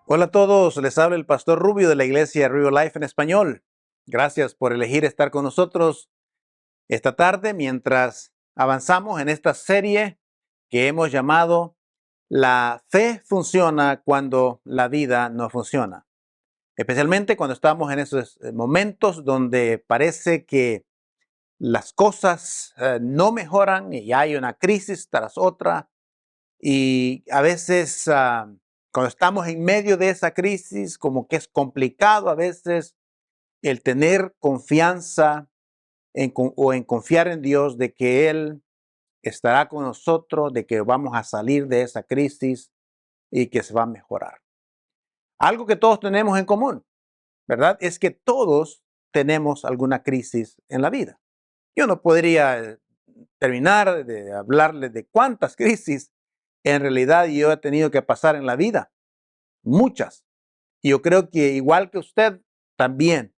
Hola a todos, les habla el pastor Rubio de la iglesia Rio Life en español. Gracias por elegir estar con nosotros esta tarde mientras avanzamos en esta serie que hemos llamado La fe funciona cuando la vida no funciona. Especialmente cuando estamos en esos momentos donde parece que las cosas no mejoran y hay una crisis tras otra. Y a veces, cuando estamos en medio de esa crisis, como que es complicado a veces el tener confianza o en confiar en Dios de que Él estará con nosotros, de que vamos a salir de esa crisis y que se va a mejorar. Algo que todos tenemos en común, ¿verdad? Es que todos tenemos alguna crisis en la vida. Yo no podría terminar de hablarles de cuántas crisis en realidad yo he tenido que pasar en la vida. Muchas. Y yo creo que igual que usted también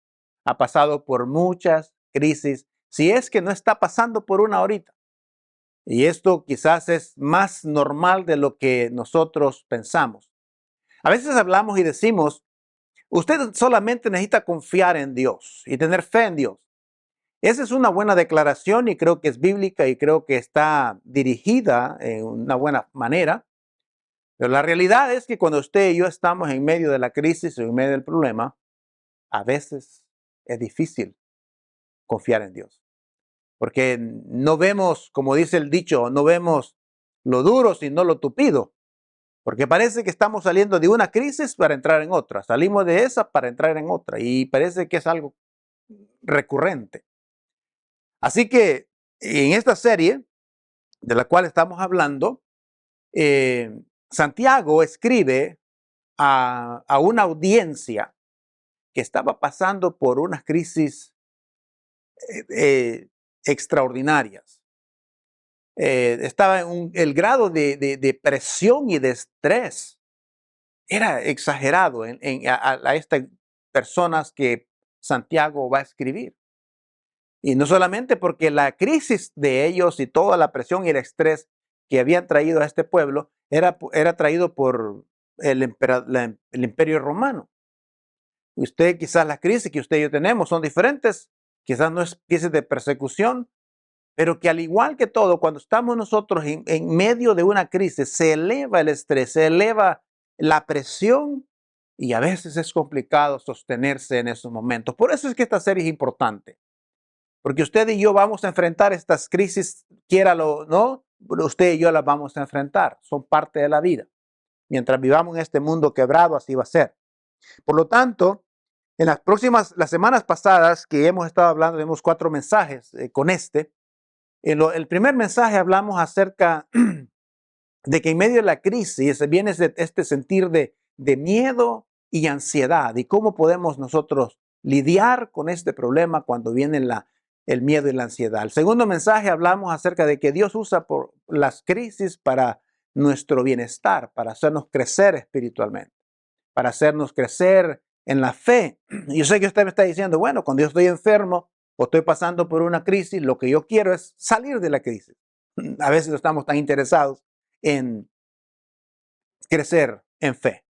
ha pasado por muchas crisis, si es que no está pasando por una ahorita. Y esto quizás es más normal de lo que nosotros pensamos. A veces hablamos y decimos, usted solamente necesita confiar en Dios y tener fe en Dios. Esa es una buena declaración y creo que es bíblica y creo que está dirigida en una buena manera. Pero la realidad es que cuando usted y yo estamos en medio de la crisis o en medio del problema, a veces es difícil confiar en Dios. Porque no vemos, como dice el dicho, no vemos lo duro sino lo tupido. Porque parece que estamos saliendo de una crisis para entrar en otra. Salimos de esa para entrar en otra. Y parece que es algo recurrente. Así que en esta serie de la cual estamos hablando, Santiago escribe a una audiencia que estaba pasando por unas crisis extraordinarias. Estaba en el grado de presión y de estrés era exagerado a estas personas que Santiago va a escribir. Y no solamente porque la crisis de ellos y toda la presión y el estrés que habían traído a este pueblo era traído por el imperio romano. Usted quizás las crisis que usted y yo tenemos son diferentes, quizás no es crisis de persecución, pero que al igual que todo, cuando estamos nosotros en medio de una crisis, se eleva el estrés, se eleva la presión y a veces es complicado sostenerse en esos momentos. Por eso es que esta serie es importante, porque usted y yo vamos a enfrentar estas crisis, quiéralo o no, usted y yo las vamos a enfrentar, son parte de la vida. Mientras vivamos en este mundo quebrado, así va a ser. Por lo tanto, en las semanas pasadas que hemos estado hablando, tenemos 4 mensajes con este. El primer mensaje hablamos acerca de que en medio de la crisis viene este sentir de miedo y ansiedad y cómo podemos nosotros lidiar con este problema cuando viene el miedo y la ansiedad. El segundo mensaje hablamos acerca de que Dios usa por las crisis para nuestro bienestar, para hacernos crecer espiritualmente, para hacernos crecer en la fe. Yo sé que usted me está diciendo, bueno, cuando yo estoy enfermo o estoy pasando por una crisis, lo que yo quiero es salir de la crisis. A veces no estamos tan interesados en crecer en fe.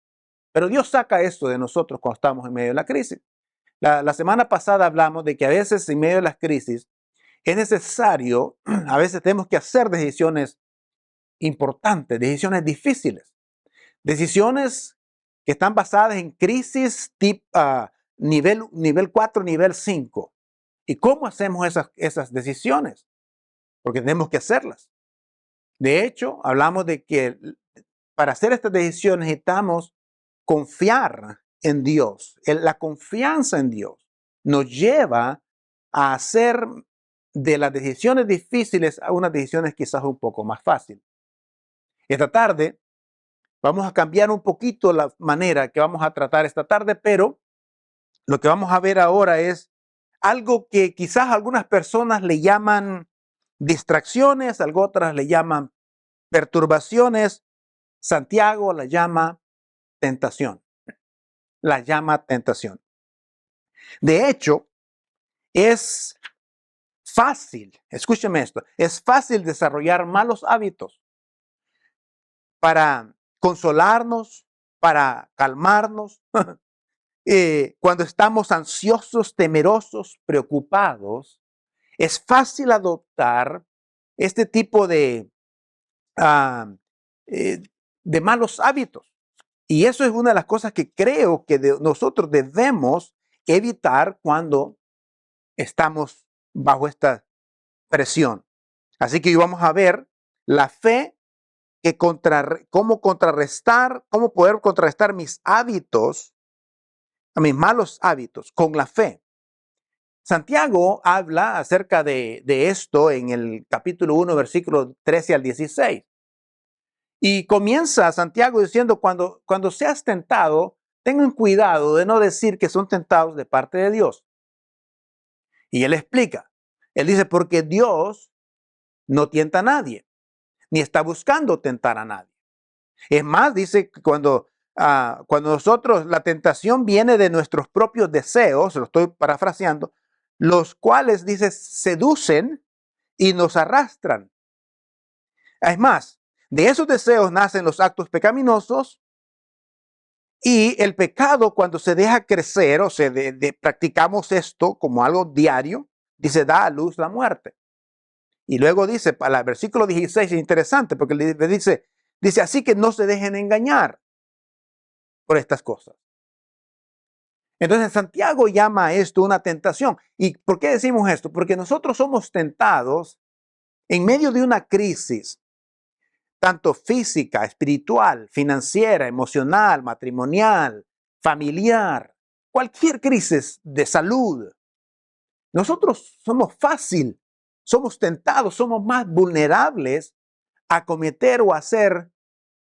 Pero Dios saca esto de nosotros cuando estamos en medio de la crisis. La semana pasada hablamos de que a veces en medio de las crisis es necesario, a veces tenemos que hacer decisiones importantes, decisiones difíciles, decisiones que están basadas en crisis tipo, nivel 4, nivel 5. ¿Y cómo hacemos esas decisiones? Porque tenemos que hacerlas. De hecho, hablamos de que para hacer estas decisiones necesitamos confiar en Dios. La confianza en Dios nos lleva a hacer de las decisiones difíciles a unas decisiones quizás un poco más fáciles. Esta tarde vamos a cambiar un poquito la manera que vamos a tratar esta tarde, pero lo que vamos a ver ahora es algo que quizás algunas personas le llaman distracciones, otras le llaman perturbaciones. Santiago la llama tentación. La llama tentación. De hecho, es fácil, escúcheme esto, es fácil desarrollar malos hábitos para consolarnos, para calmarnos. Cuando estamos ansiosos, temerosos, preocupados, es fácil adoptar este tipo ah, eh, de malos hábitos. Y eso es una de las cosas que creo que nosotros debemos evitar cuando estamos bajo esta presión. Así que hoy vamos a ver la fe, cómo poder contrarrestar mis hábitos, mis malos hábitos con la fe. Santiago habla acerca de esto en el capítulo 1, versículos 13 al 16. Y comienza Santiago diciendo, cuando seas tentado, tengan cuidado de no decir que son tentados de parte de Dios. Y él explica. Él dice, porque Dios no tienta a nadie, ni está buscando tentar a nadie. Es más, dice que cuando nosotros, la tentación viene de nuestros propios deseos, lo estoy parafraseando, los cuales, dice, seducen y nos arrastran. Es más, de esos deseos nacen los actos pecaminosos y el pecado, cuando se deja crecer, o sea, practicamos esto como algo diario, dice, da a luz la muerte. Y luego dice, para el versículo 16 es interesante porque le dice, así que no se dejen engañar por estas cosas. Entonces Santiago llama a esto una tentación. ¿Y por qué decimos esto? Porque nosotros somos tentados en medio de una crisis, tanto física, espiritual, financiera, emocional, matrimonial, familiar, cualquier crisis de salud. Nosotros somos tentados, somos más vulnerables a cometer o hacer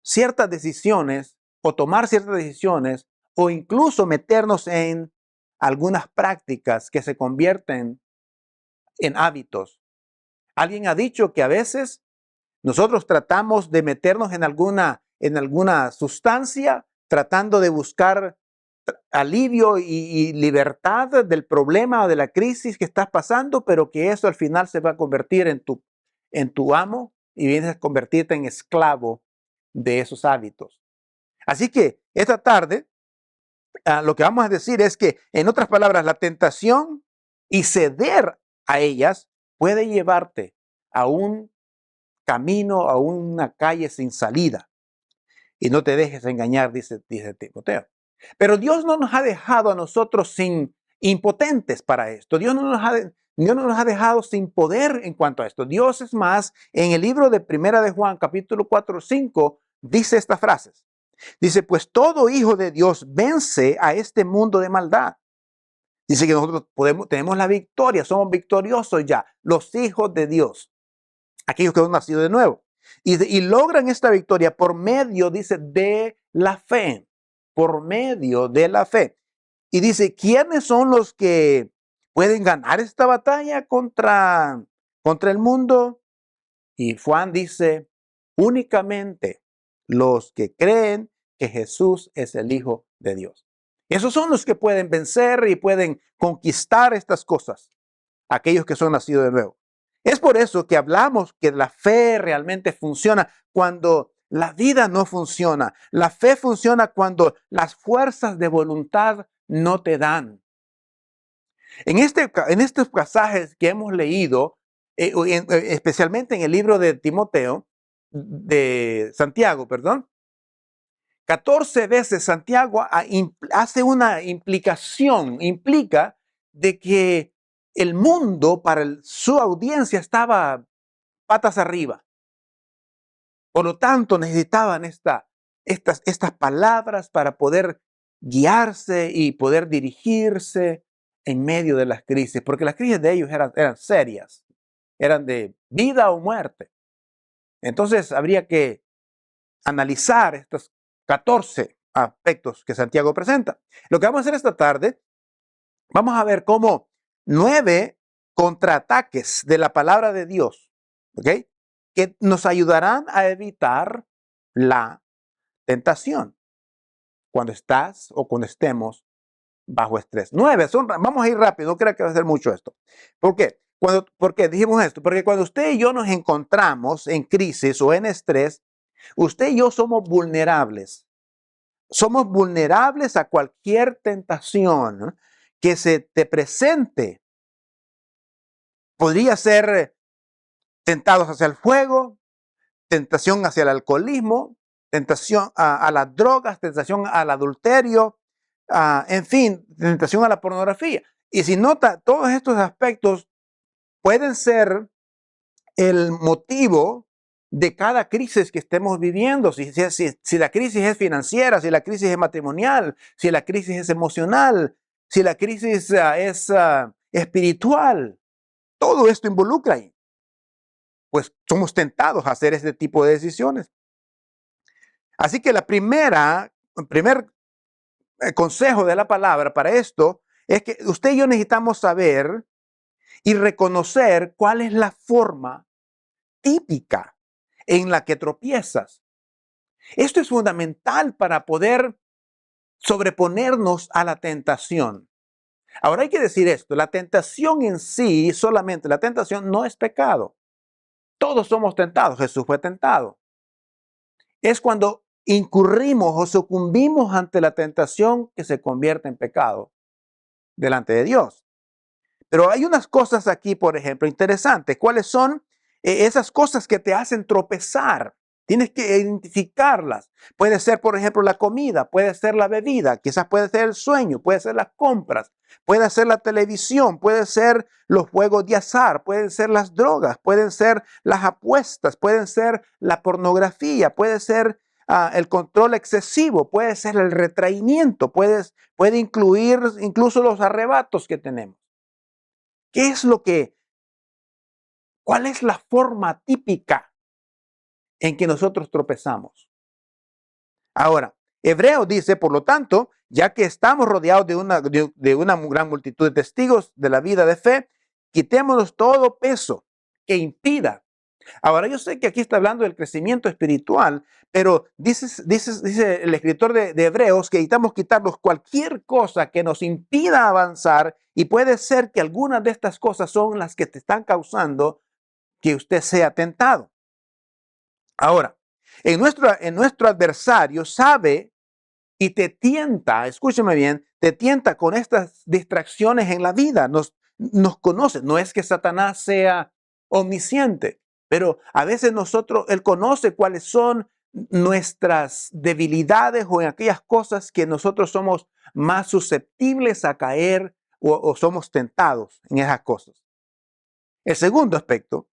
ciertas decisiones o tomar ciertas decisiones o incluso meternos en algunas prácticas que se convierten en hábitos. Alguien ha dicho que a veces nosotros tratamos de meternos en alguna sustancia tratando de buscar alivio y libertad del problema o de la crisis que estás pasando, pero que eso al final se va a convertir en tu amo y vienes a convertirte en esclavo de esos hábitos. Así que esta tarde lo que vamos a decir es que, en otras palabras, la tentación y ceder a ellas puede llevarte a un camino, a una calle sin salida. Y no te dejes engañar, dice Timoteo. Pero Dios no nos ha dejado a nosotros sin impotentes para esto. Dios no nos ha dejado sin poder en cuanto a esto. Dios, es más, en el libro de Primera de Juan, capítulo 4, 5, dice estas frases. Dice, pues todo hijo de Dios vence a este mundo de maldad. Dice que nosotros tenemos la victoria, somos victoriosos ya, los hijos de Dios, aquellos que han nacido de nuevo. Y logran esta victoria por medio, dice, de la fe, por medio de la fe. Y dice, ¿quiénes son los que pueden ganar esta batalla contra el mundo? Y Juan dice, únicamente los que creen que Jesús es el Hijo de Dios. Esos son los que pueden vencer y pueden conquistar estas cosas, aquellos que son nacidos de nuevo. Es por eso que hablamos que la fe realmente funciona cuando la vida no funciona. La fe funciona cuando las fuerzas de voluntad no te dan. En estos pasajes que hemos leído, especialmente en el libro de Santiago, 14 veces Santiago hace una implica de que el mundo para su audiencia estaba patas arriba. Por lo tanto, necesitaban estas palabras para poder guiarse y poder dirigirse en medio de las crisis, porque las crisis de ellos eran serias, eran de vida o muerte. Entonces, habría que analizar estos 14 aspectos que Santiago presenta. Lo que vamos a hacer esta tarde, vamos a ver cómo 9 contraataques de la palabra de Dios, ¿ok?, que nos ayudarán a evitar la tentación cuando estás o cuando estemos bajo estrés. 9, vamos a ir rápido, no creo que va a ser mucho esto. ¿Por qué? ¿Por qué dijimos esto? Porque cuando usted y yo nos encontramos en crisis o en estrés, usted y yo somos vulnerables somos vulnerables a cualquier tentación que se te presente. Podría ser tentados hacia el fuego, tentación hacia el alcoholismo, tentación a las drogas, tentación al adulterio, en fin, tentación a la pornografía. Y si nota, todos estos aspectos pueden ser el motivo de cada crisis que estemos viviendo. Si la crisis es financiera, si la crisis es matrimonial, si la crisis es emocional, si la crisis es espiritual, todo esto involucra ahí. Pues somos tentados a hacer este tipo de decisiones. Así que el primer consejo de la palabra para esto es que usted y yo necesitamos saber y reconocer cuál es la forma típica en la que tropiezas. Esto es fundamental para poder sobreponernos a la tentación. Ahora hay que decir esto, la tentación en sí, solamente la tentación no es pecado. Todos somos tentados, Jesús fue tentado. Es cuando incurrimos o sucumbimos ante la tentación que se convierte en pecado delante de Dios. Pero hay unas cosas aquí, por ejemplo, interesantes. ¿Cuáles son esas cosas que te hacen tropezar? Tienes que identificarlas. Puede ser, por ejemplo, la comida, puede ser la bebida, quizás puede ser el sueño, puede ser las compras, puede ser la televisión, puede ser los juegos de azar, pueden ser las drogas, pueden ser las apuestas, pueden ser la pornografía, puede ser el control excesivo, puede ser el retraimiento, puede incluir incluso los arrebatos que tenemos. ¿Cuál es la forma típica en que nosotros tropezamos? Ahora, Hebreo dice, por lo tanto, ya que estamos rodeados de una gran multitud de testigos de la vida de fe, quitémonos todo peso que impida. Ahora, yo sé que aquí está hablando del crecimiento espiritual, pero dice el escritor de Hebreos que necesitamos quitarnos cualquier cosa que nos impida avanzar, y puede ser que algunas de estas cosas son las que te están causando que usted sea tentado. Ahora, en nuestro adversario sabe y te tienta, escúcheme bien, te tienta con estas distracciones en la vida, nos conoce. No es que Satanás sea omnisciente, pero a veces él conoce cuáles son nuestras debilidades o en aquellas cosas que nosotros somos más susceptibles a caer o somos tentados en esas cosas. El segundo aspecto,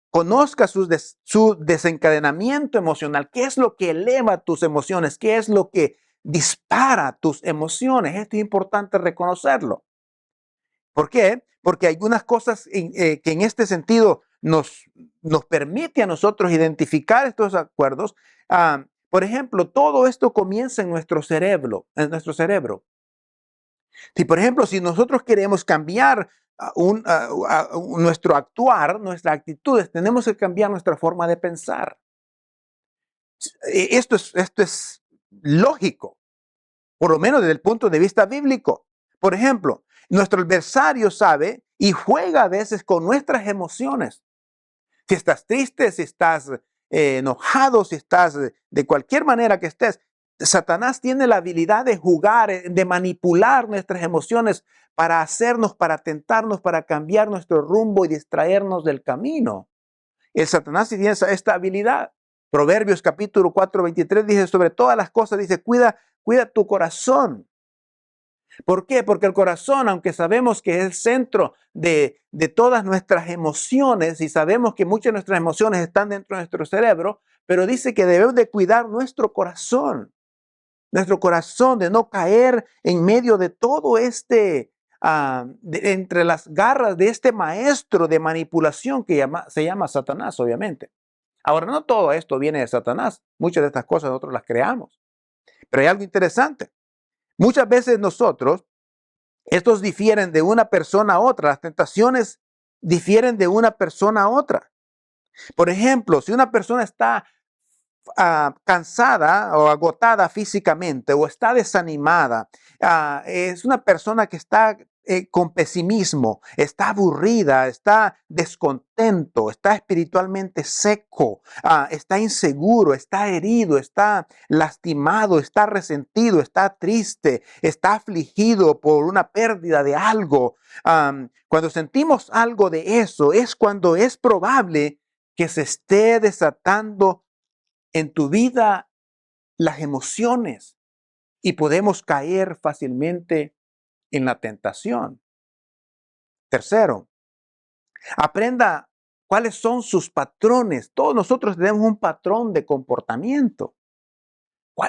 conozca su desencadenamiento emocional. ¿Qué es lo que eleva tus emociones? ¿Qué es lo que dispara tus emociones? Esto es importante reconocerlo. ¿Por qué? Porque hay algunas cosas que en este sentido nos permite a nosotros identificar estos acuerdos. Por ejemplo, todo esto comienza en nuestro cerebro. Si, por ejemplo, si nosotros queremos cambiar nuestro actuar, nuestras actitudes, tenemos que cambiar nuestra forma de pensar. Esto es lógico, por lo menos desde el punto de vista bíblico. Por ejemplo, nuestro adversario sabe y juega a veces con nuestras emociones. Si estás triste, si estás enojado, si estás de cualquier manera que estés, Satanás tiene la habilidad de jugar, de manipular nuestras emociones para hacernos, para tentarnos, para cambiar nuestro rumbo y distraernos del camino. El Satanás tiene esta habilidad. Proverbios capítulo 4:23 dice, sobre todas las cosas, dice, cuida tu corazón. ¿Por qué? Porque el corazón, aunque sabemos que es el centro de todas nuestras emociones y sabemos que muchas de nuestras emociones están dentro de nuestro cerebro, pero dice que debemos de cuidar nuestro corazón de no caer en medio de todo entre las garras de este maestro de manipulación que se llama Satanás, obviamente. Ahora, no todo esto viene de Satanás. Muchas de estas cosas nosotros las creamos. Pero hay algo interesante. Muchas veces estos difieren de una persona a otra. Las tentaciones difieren de una persona a otra. Por ejemplo, si una persona está cansada o agotada físicamente o está desanimada, es una persona que está con pesimismo, está aburrida, está descontento, está espiritualmente seco, está inseguro, está herido, está lastimado, está resentido, está triste, está afligido por una pérdida de algo. Cuando sentimos algo de eso, es cuando es probable que se esté desatando en tu vida las emociones y podemos caer fácilmente en la tentación. Tercero, aprenda cuáles son sus patrones. Todos nosotros tenemos un patrón de comportamiento.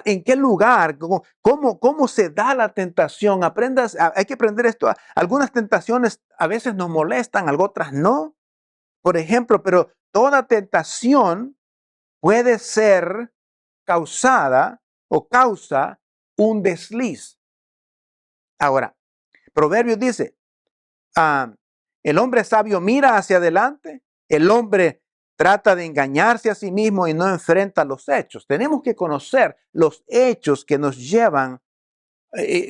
¿En qué lugar? ¿Cómo se da la tentación? Aprendas, hay que aprender esto. Algunas tentaciones a veces nos molestan, otras no. Por ejemplo, pero toda tentación puede ser causada o causa un desliz. Ahora, Proverbios dice, el hombre sabio mira hacia adelante, el hombre trata de engañarse a sí mismo y no enfrenta los hechos. Tenemos que conocer los hechos que nos llevan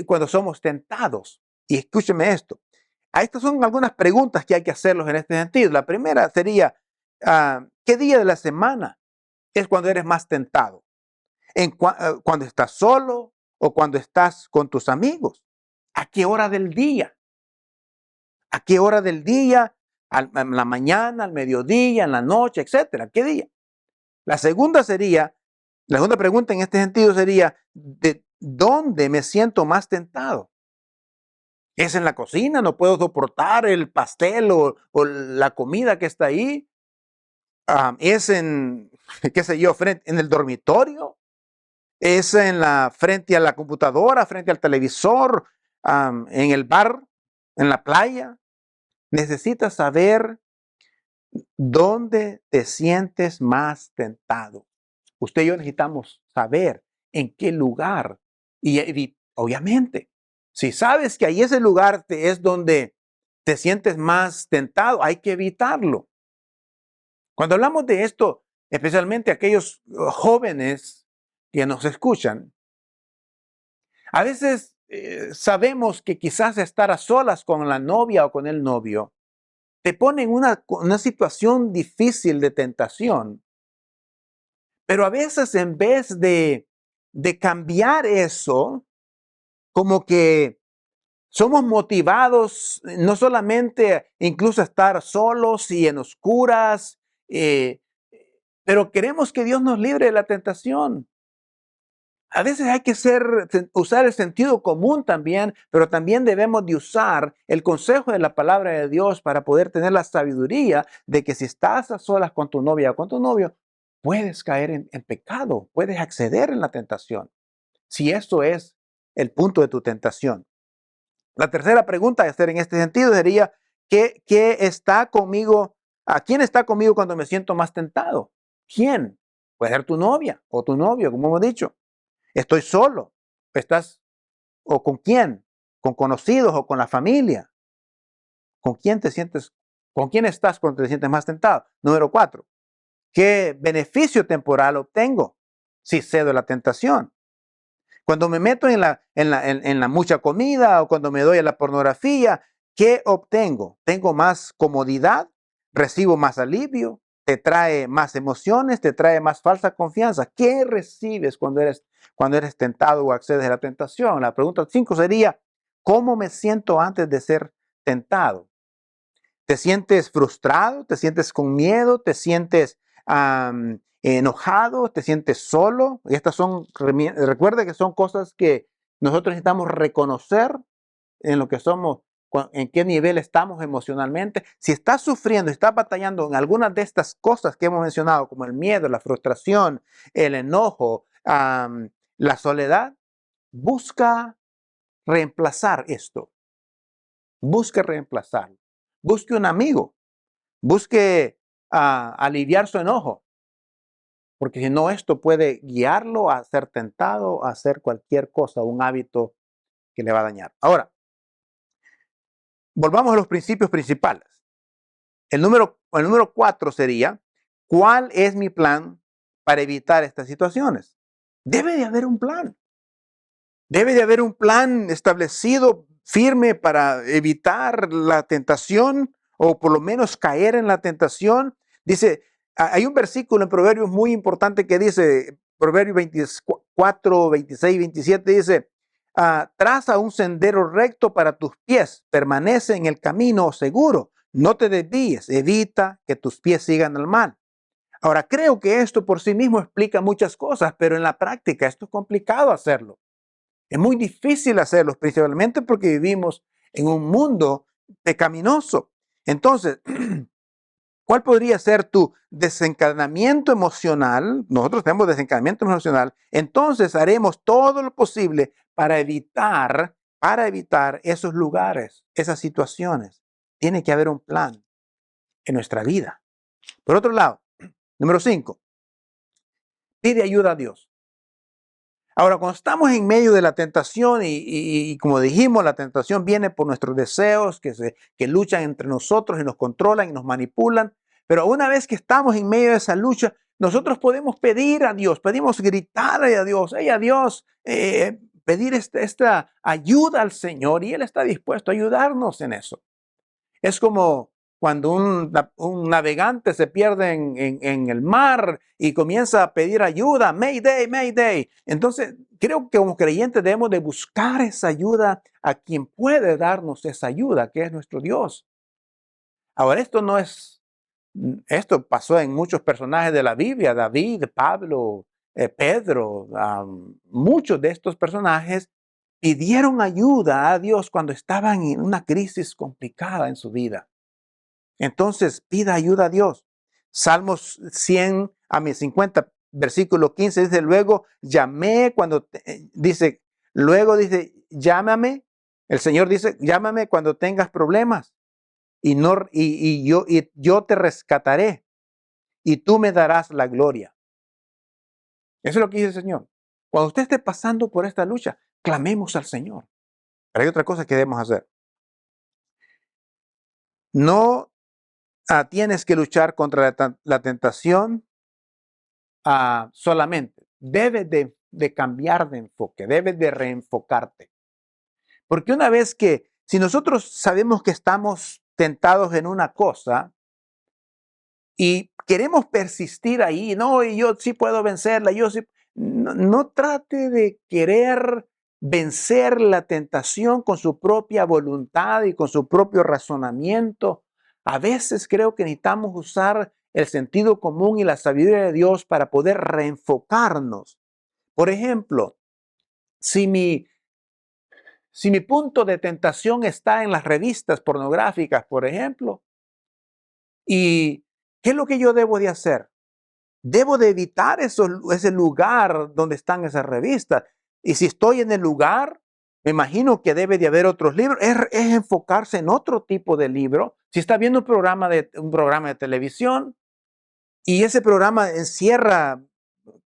cuando somos tentados. Y escúcheme esto. Estas son algunas preguntas que hay que hacerlos en este sentido. La primera sería, ¿qué día de la semana es cuando eres más tentado? ¿Cuando estás solo o cuando estás con tus amigos? ¿A qué hora del día? ¿A qué hora del día? En la mañana, al mediodía, en la noche, etcétera. ¿Qué día? La segunda pregunta en este sentido sería, ¿de dónde me siento más tentado? ¿Es en la cocina? ¿No puedo soportar el pastel o la comida que está ahí? ¿Es en, qué sé yo, en el dormitorio? ¿Es frente a la computadora, frente al televisor, en el bar, en la playa? Necesitas saber dónde te sientes más tentado. Usted y yo necesitamos saber en qué lugar. Y obviamente, si sabes que ahí ese lugar es donde te sientes más tentado, hay que evitarlo. Cuando hablamos de esto, especialmente aquellos jóvenes que nos escuchan, a veces sabemos que quizás estar a solas con la novia o con el novio te pone en una situación difícil de tentación. Pero a veces en vez de cambiar eso, como que somos motivados no solamente incluso a estar solos y en oscuras, pero queremos que Dios nos libre de la tentación. A veces hay que usar el sentido común también, pero también debemos de usar el consejo de la palabra de Dios para poder tener la sabiduría de que si estás a solas con tu novia o con tu novio, puedes caer en pecado, puedes acceder en la tentación, si eso es el punto de tu tentación. La tercera pregunta a hacer en este sentido sería, ¿qué está conmigo? ¿A quién está conmigo cuando me siento más tentado? ¿Quién? Puede ser tu novia o tu novio, como hemos dicho. ¿Estoy solo? ¿O con quién? ¿Con conocidos o con la familia? ¿Con quién con quién estás cuando te sientes más tentado? Número 4. ¿Qué beneficio temporal obtengo si cedo a la tentación? Cuando me meto en la mucha comida o cuando me doy a la pornografía, ¿qué obtengo? ¿Tengo más comodidad? ¿Recibo más alivio? ¿Te trae más emociones? ¿Te trae más falsa confianza? ¿Qué recibes cuando eres tentado o accedes a la tentación? La pregunta 5 sería, ¿cómo me siento antes de ser tentado? ¿Te sientes frustrado? ¿Te sientes con miedo? ¿Te sientes enojado? ¿Te sientes solo? Y recuerda que son cosas que nosotros necesitamos reconocer en lo que somos, en qué nivel estamos emocionalmente. Si estás sufriendo, estás batallando en algunas de estas cosas que hemos mencionado, como el miedo, la frustración, el enojo, la soledad, busca reemplazar esto. Busque reemplazarlo. Busque un amigo. Busque aliviar su enojo. Porque si no, esto puede guiarlo a ser tentado, a hacer cualquier cosa, un hábito que le va a dañar. Ahora, volvamos a los principios principales. El número 4 sería, ¿cuál es mi plan para evitar estas situaciones? Debe de haber un plan. Debe de haber un plan establecido firme para evitar la tentación o por lo menos caer en la tentación. Dice, hay un versículo en Proverbios muy importante que dice, Proverbios 24, 26, 27, dice, traza un sendero recto para tus pies, permanece en el camino seguro, no te desvíes, evita que tus pies sigan al mal. Ahora, creo que esto por sí mismo explica muchas cosas, pero en la práctica esto es complicado hacerlo. Es muy difícil hacerlo, principalmente porque vivimos en un mundo pecaminoso. Entonces, ¿cuál podría ser tu desencadenamiento emocional? Nosotros tenemos desencadenamiento emocional. Entonces haremos todo lo posible para evitar esos lugares, esas situaciones. Tiene que haber un plan en nuestra vida. Por otro lado, número 5, pide ayuda a Dios. Ahora, cuando estamos en medio de la tentación y como dijimos, la tentación viene por nuestros deseos que luchan entre nosotros y nos controlan y nos manipulan. Pero una vez que estamos en medio de esa lucha, nosotros podemos pedir a Dios, pedimos gritarle a Dios, hey, a Dios, pedir esta ayuda al Señor y Él está dispuesto a ayudarnos en eso. Es como cuando un navegante se pierde en el mar y comienza a pedir ayuda, Mayday, Mayday. Entonces, creo que como creyentes debemos de buscar esa ayuda a quien puede darnos esa ayuda, que es nuestro Dios. Ahora, esto pasó en muchos personajes de la Biblia, David, Pablo, Pedro, muchos de estos personajes pidieron ayuda a Dios cuando estaban en una crisis complicada en su vida. Entonces, pida ayuda a Dios. Salmos 100 a 50, versículo 15 dice, luego llamé llámame. El Señor dice, llámame cuando tengas problemas y yo te rescataré y tú me darás la gloria. Eso es lo que dice el Señor. Cuando usted esté pasando por esta lucha, clamemos al Señor. Pero hay otra cosa que debemos hacer. No tienes que luchar contra la tentación solamente. Debes de cambiar de enfoque, debes de reenfocarte. Porque una vez si nosotros sabemos que estamos tentados en una cosa y queremos persistir ahí, no, y yo sí puedo vencerla, yo sí, no trate de querer vencer la tentación con su propia voluntad y con su propio razonamiento. A veces creo que necesitamos usar el sentido común y la sabiduría de Dios para poder reenfocarnos. Por ejemplo, si mi punto de tentación está en las revistas pornográficas, por ejemplo, ¿y qué es lo que yo debo de hacer? Debo de evitar ese lugar donde están esas revistas. Y si estoy en el lugar, me imagino que debe de haber otros libros. Es enfocarse en otro tipo de libro. Si está viendo un programa de televisión y ese programa encierra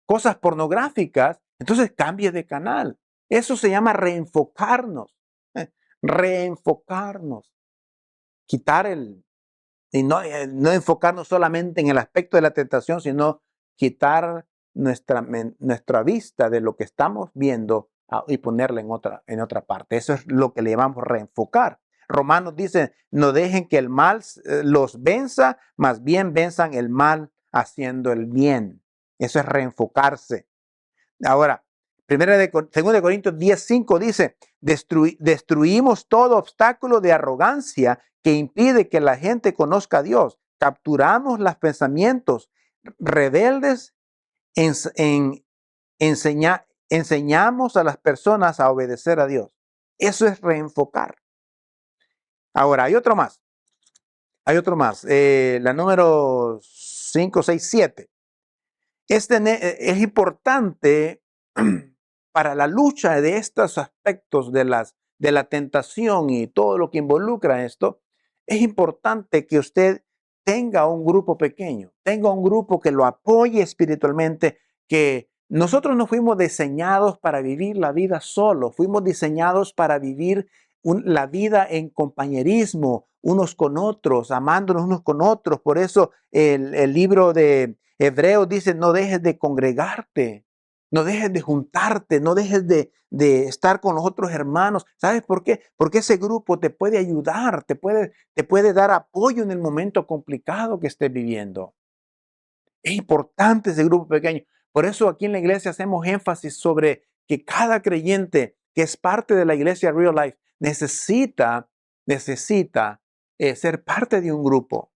cosas pornográficas, entonces cambie de canal. Eso se llama reenfocarnos. Reenfocarnos. Y no enfocarnos solamente en el aspecto de la tentación, sino quitar nuestra vista de lo que estamos viendo y ponerla en otra parte. Eso es lo que le llamamos reenfocar. Romanos dice, no dejen que el mal los venza, más bien venzan el mal haciendo el bien. Eso es reenfocarse. Ahora, 2 Corintios 10:5 dice, destruimos todo obstáculo de arrogancia que impide que la gente conozca a Dios. Capturamos los pensamientos rebeldes, enseñamos a las personas a obedecer a Dios. Eso es reenfocar. Ahora, hay otro más. La número 5, 6, 7. Es importante para la lucha de estos aspectos de la tentación y todo lo que involucra esto. Es importante que usted tenga un grupo pequeño, tenga un grupo que lo apoye espiritualmente, que nosotros no fuimos diseñados para vivir la vida solo, fuimos diseñados para vivir la vida en compañerismo, unos con otros, amándonos unos con otros. Por eso el libro de Hebreos dice, no dejes de congregarte. No dejes de juntarte, no dejes de estar con los otros hermanos. ¿Sabes por qué? Porque ese grupo te puede ayudar, te puede dar apoyo en el momento complicado que estés viviendo. Es importante ese grupo pequeño. Por eso aquí en la iglesia hacemos énfasis sobre que cada creyente que es parte de la iglesia Real Life necesita ser parte de un grupo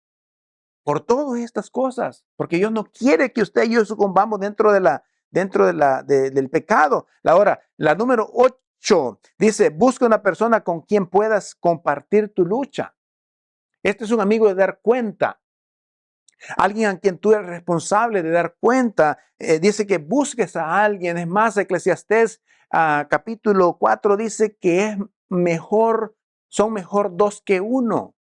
por todas estas cosas, porque Dios no quiere que usted y yo sucumbamos del pecado. Ahora, la número 8 dice, busca una persona con quien puedas compartir tu lucha. Este es un amigo de dar cuenta, alguien a quien tú eres responsable de dar cuenta. Dice que busques a alguien. Es más, Eclesiastés capítulo 4 dice que son mejor dos que uno.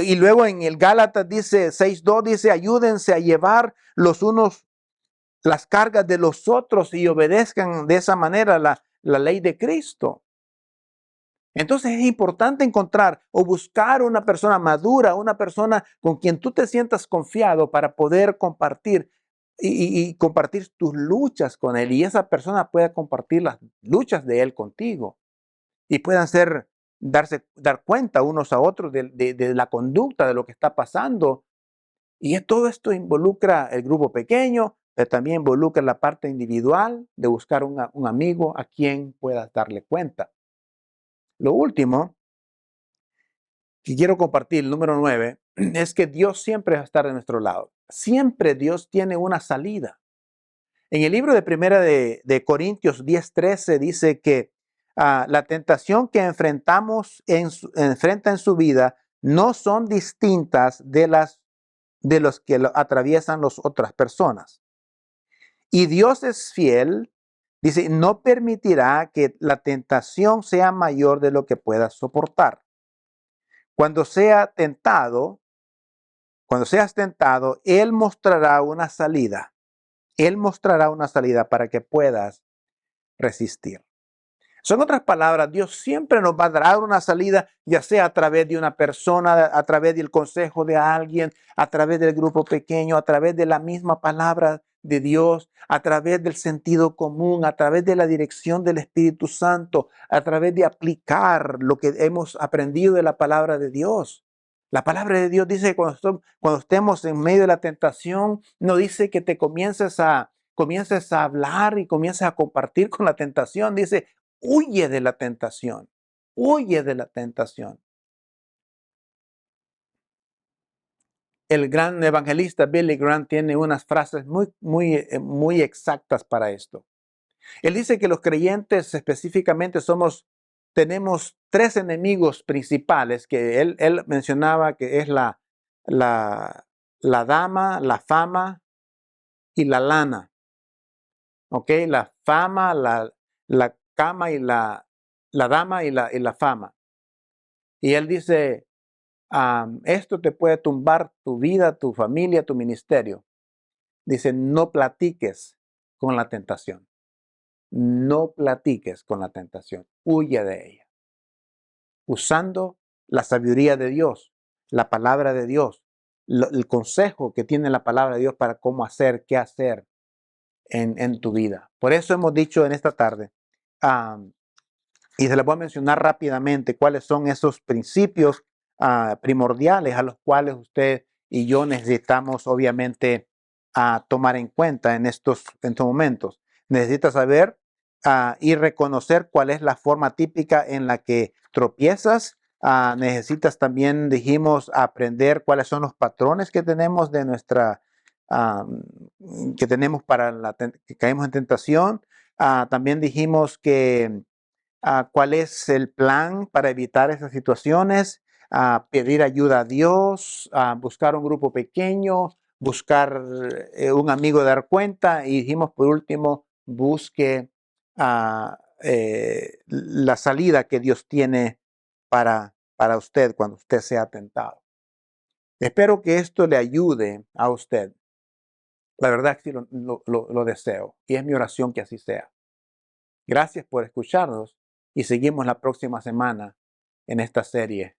Y luego en el Gálatas dice 6:2 dice, ayúdense a llevar los unos las cargas de los otros y obedezcan de esa manera la ley de Cristo. Entonces es importante encontrar o buscar una persona madura, una persona con quien tú te sientas confiado para poder compartir y compartir tus luchas con él. Y esa persona pueda compartir las luchas de él contigo y puedan dar cuenta unos a otros de la conducta, de lo que está pasando. Y todo esto involucra el grupo pequeño, pero también involucra la parte individual de buscar un amigo a quien puedas darle cuenta. Lo último que quiero compartir, el número 9, es que Dios siempre va a estar de nuestro lado. Siempre Dios tiene una salida. En el libro de Primera de Corintios 10:13 dice que la tentación que enfrenta en su vida no son distintas de los que lo atraviesan las otras personas. Y Dios es fiel, dice, no permitirá que la tentación sea mayor de lo que puedas soportar. Cuando cuando seas tentado, Él mostrará una salida. Él mostrará una salida para que puedas resistir. Son otras palabras, Dios siempre nos va a dar una salida, ya sea a través de una persona, a través del consejo de alguien, a través del grupo pequeño, a través de la misma palabra de Dios, a través del sentido común, a través de la dirección del Espíritu Santo, a través de aplicar lo que hemos aprendido de la palabra de Dios. La palabra de Dios dice que cuando estemos en medio de la tentación, no dice que te comiences a hablar y comiences a compartir con la tentación. Dice, huye de la tentación, huye de la tentación. El gran evangelista Billy Graham tiene unas frases muy exactas para esto. Él dice que los creyentes específicamente tenemos tres enemigos principales que él mencionaba, que es la dama, la fama y la lana. ¿Ok? La fama, la cama y la dama y la fama. Y él dice, esto te puede tumbar tu vida, tu familia, tu ministerio. Dice, no platiques con la tentación. No platiques con la tentación. Huye de ella. Usando la sabiduría de Dios, la palabra de Dios, el consejo que tiene la palabra de Dios para cómo hacer, qué hacer en tu vida. Por eso hemos dicho en esta tarde, y se les voy a mencionar rápidamente cuáles son esos principios primordiales a los cuales usted y yo necesitamos obviamente tomar en cuenta en estos momentos. Necesita saber y reconocer cuál es la forma típica en la que tropiezas. Necesitas también, dijimos, aprender cuáles son los patrones que tenemos que tenemos que caemos en tentación. También dijimos que cuál es el plan para evitar esas situaciones, pedir ayuda a Dios, buscar un grupo pequeño, buscar un amigo de dar cuenta y dijimos por último, busque la salida que Dios tiene para usted cuando usted sea tentado. Espero que esto le ayude a usted. La verdad que sí lo deseo y es mi oración que así sea. Gracias por escucharnos y seguimos la próxima semana en esta serie.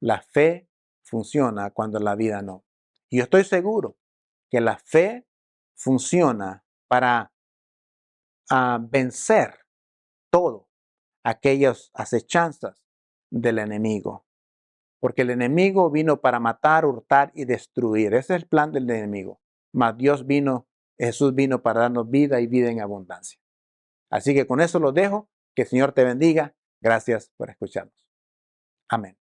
La fe funciona cuando la vida no. Y yo estoy seguro que la fe funciona para vencer todo aquellas acechanzas del enemigo. Porque el enemigo vino para matar, hurtar y destruir. Ese es el plan del enemigo. Mas Jesús vino para darnos vida y vida en abundancia. Así que con eso los dejo. Que el Señor te bendiga. Gracias por escucharnos. Amén.